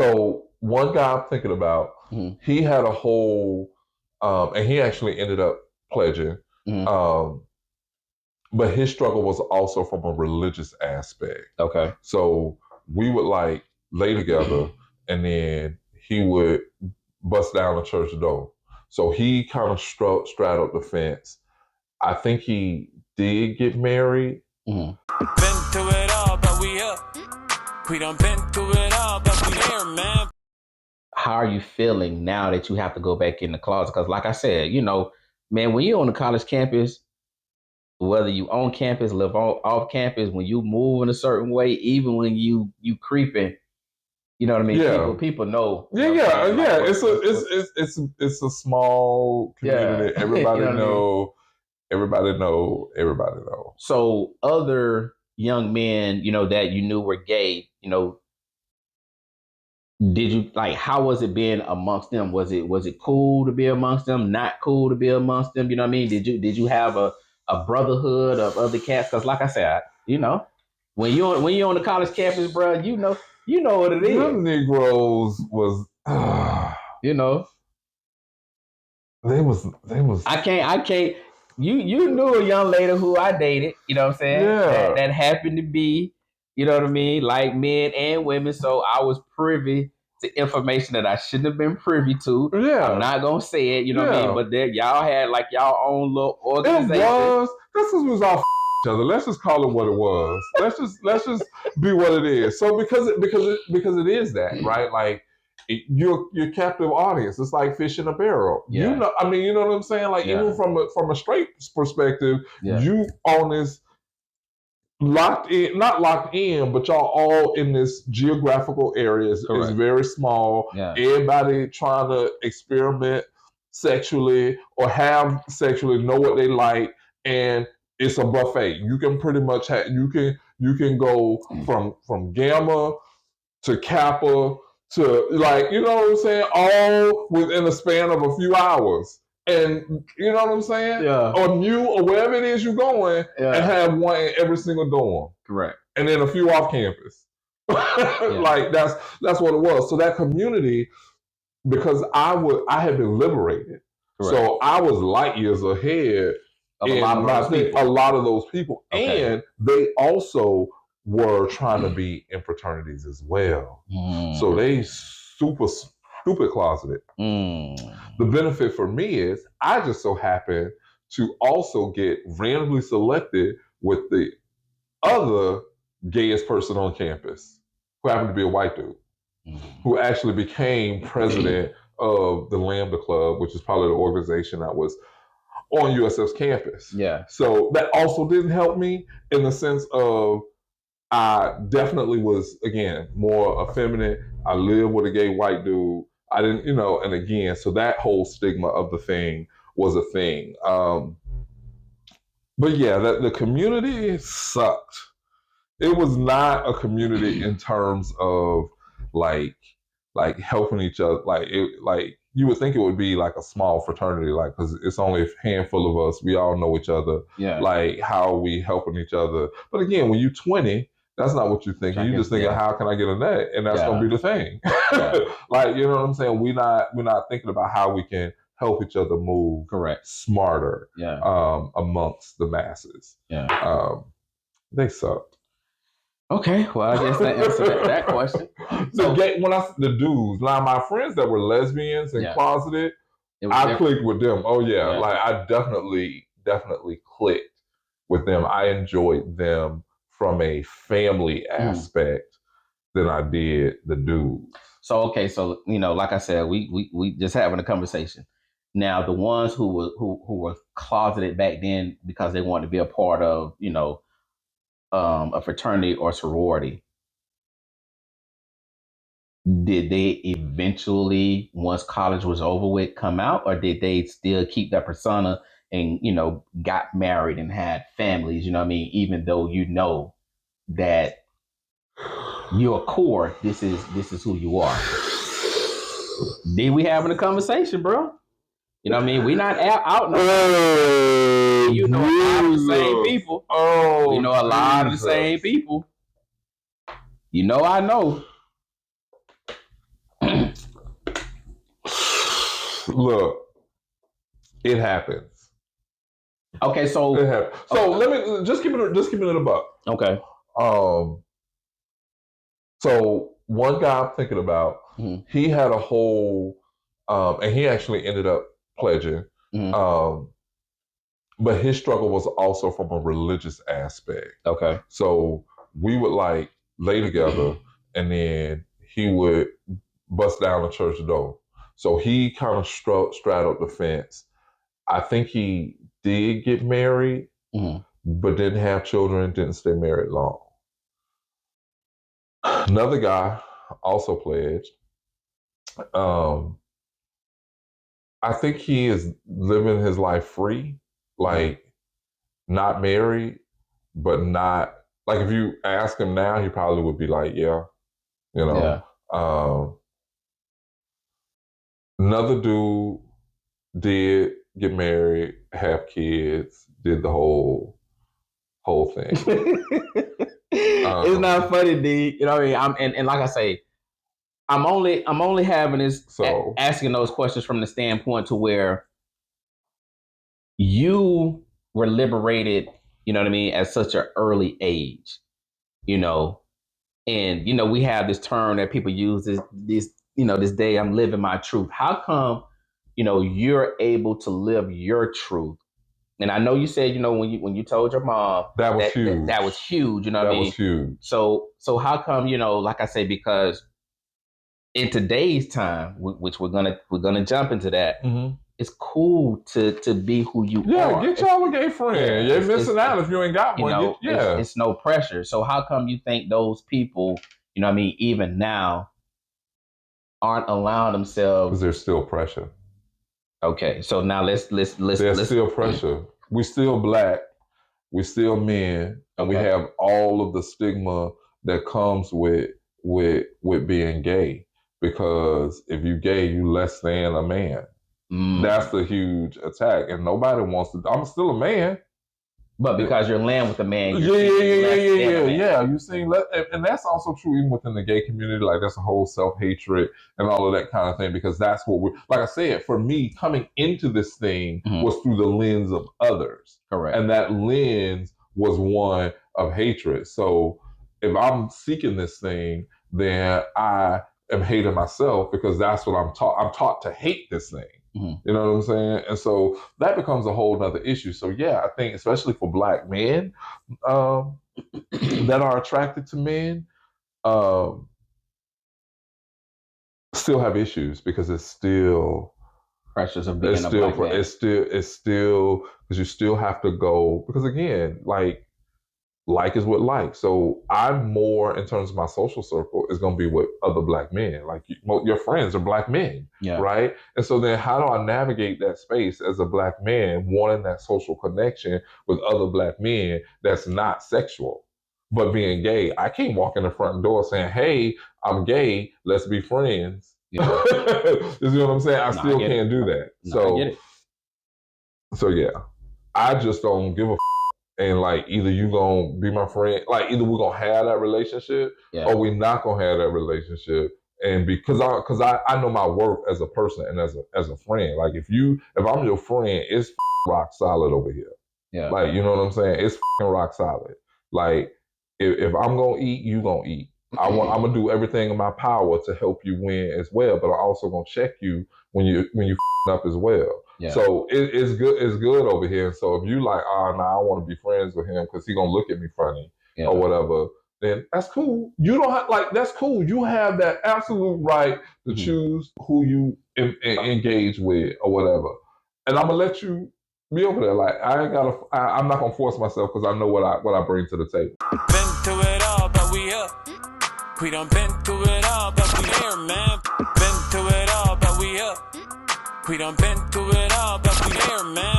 So one guy I'm thinking about, he had a whole, and he actually ended up pledging, but his struggle was also from a religious aspect. Okay. So we would like lay together, and then he would bust down the church door. So he kind of straddled the fence. I think he did get married. Been through it all, but we up. We done been through it all, but we here, man. How are you feeling now that you have to go back in the closet? Because like I said, you know, man, when you're on the college campus, whether you on campus, live off campus, when you move in a certain way, even when you creeping, you know what I mean? Yeah. People know. Yeah. It's a small community. Yeah. Everybody You know what I mean? Everybody know. So other young men, you know, that you knew were gay, you know, did you like, how was it being amongst them? Was it cool to be amongst them? Not cool to be amongst them? You know what I mean? Did you have a brotherhood of other cats? Because like I said, you know, when you're on the college campus, bro, you know what it is. Them Negroes was, you know, they was. I can't. You knew a young lady who I dated. You know what I'm saying? Yeah. That happened to be, you know what I mean, like men and women. So I was privy to information that I shouldn't have been privy to. Yeah. I'm not gonna say it. You know what I mean? But there, y'all had like y'all own little organization. It was. This was all each other. Let's just call it what it was. Let's just be what it is. So because it is that, right? Like your captive audience. It's like fish in a barrel. Yeah. You know, I mean, you know what I'm saying? Like even from a straight perspective, you on this not locked in, but y'all all in this geographical area. It's very small. Yeah. Everybody trying to experiment sexually or have sexually, know what they like, and it's a buffet. You can pretty much you can go from Gamma to Kappa to, like, you know what I'm saying, all within a span of a few hours. And you know what I'm saying? Yeah. Or Mu or wherever it is you're going, and have one in every single dorm. Correct. And then a few off campus. Like that's what it was. So that community, because I had been liberated. Correct. So I was light years ahead of a lot of those people. Okay. And they also were trying to be in fraternities as well. So they stupid closeted. The benefit for me is I just so happen to also get randomly selected with the other gayest person on campus, who happened to be a white dude, who actually became president of the Lambda Club, which is probably the organization that was on USF's campus. Yeah. So that also didn't help me in the sense of I definitely was, again, more effeminate. I lived with a gay white dude. I didn't, you know, and again, so that whole stigma of the thing was a thing. But yeah, the community sucked. It was not a community in terms of like helping each other. Like you would think it would be like a small fraternity, like, because it's only a handful of us. We all know each other. Yeah. Like, how are we helping each other? But again, when you're 20, that's not what you're thinking. You just thinking, how can I get a nut? And that's gonna be the thing. Like, you know what I'm saying? We're not thinking about how we can help each other move smarter amongst the masses. Yeah. They sucked. Okay, well, I guess that answered that question. So the dudes, now my friends that were lesbians and closeted, I clicked with them. Oh yeah, like I definitely clicked with them. I enjoyed them from a family aspect than I did the dudes. So okay, so you know, like I said, we just having a conversation. Now the ones who were closeted back then because they wanted to be a part of, you know, a fraternity or sorority, did they eventually, once college was over with, come out, or did they still keep that persona and, you know, got married and had families, you know what I mean, even though you know that your core, this is who you are? Did we having a conversation, bro? You know what I mean? We not out no. You know, a lot of the same people. Oh, you know, a lot of the same people. You know, I know. Look, it happens. Okay, so It happens. So let me just keep it a buck. Okay. So one guy I'm thinking about, he had a whole, and he actually ended up pledging. But his struggle was also from a religious aspect. Okay. So we would like lay together, and then he would bust down the church door. So he kind of straddled the fence. I think he did get married, but didn't have children, didn't stay married long. Another guy also pledged. I think he is living his life free, like not married, but not like if you ask him now, he probably would be like, yeah, you know. Yeah. Another dude did get married, have kids, did the whole thing. It's not funny, D. You know what I mean? And like I say, I'm only having this asking those questions from the standpoint to where you were liberated, you know what I mean, at such an early age, you know, and you know we have this term that people use this day, I'm living my truth. How come, you know, you're able to live your truth? And I know you said, you know, when you told your mom that was huge. That was huge, you know what I mean? That was huge. So how come, you know, like I say, because in today's time, which we're gonna jump into that, it's cool to be who you are. Yeah, get y'all a gay friend. You're missing out if you ain't got one. Know, it's no pressure. So how come you think those people, you know what I mean, even now, aren't allowing themselves? Because there's still pressure. Okay, so now let's There's still pressure. We still Black, we still men, and we have all of the stigma that comes with being gay. Because if you gay, you less than a man. That's the huge attack, and nobody wants to. I'm still a man, but because you're laying with a man, yeah. You see, and that's also true even within the gay community. Like that's a whole self-hatred and all of that kind of thing. Because that's what we're like. I said, for me, coming into this thing was through the lens of others, correct, and that lens was one of hatred. So if I'm seeking this thing, then I am hating myself because that's what I'm taught. I'm taught to hate this thing. You know what I'm saying? And so that becomes a whole nother issue. So yeah, I think especially for Black men that are attracted to men still have issues because it's still pressures of being a Black man. It's still because you still have to go because again, like is what like. So I'm more in terms of my social circle is going to be with other Black men. Like your friends are Black men, right? And so then how do I navigate that space as a Black man wanting that social connection with other Black men that's not sexual, but being gay? I can't walk in the front door saying, hey, I'm gay, let's be friends. You see what I'm saying? I still can't do that. I get it. So yeah, I just don't give a and like either you gonna be my friend, like either we're gonna have that relationship or we not gonna have that relationship. And because I know my worth as a person and as a friend. Like if I'm your friend, it's rock solid over here. Yeah. Like you know what I'm saying? It's rock solid. Like if I'm gonna eat, you gonna eat. I'm gonna do everything in my power to help you win as well. But I'm also gonna check you when you up as well. Yeah. So it's good. It's good over here. So if you like, I want to be friends with him because he's gonna look at me funny or whatever, then that's cool. You don't have that's cool. You have that absolute right to choose who you engage with or whatever. And I'm gonna let you be over there. Like I'm not gonna force myself because I know what I bring to the table. Been through it all, but we up. We done been through it all, but we here, man. Been through it all, but we up. We done been through it all, but we here, man.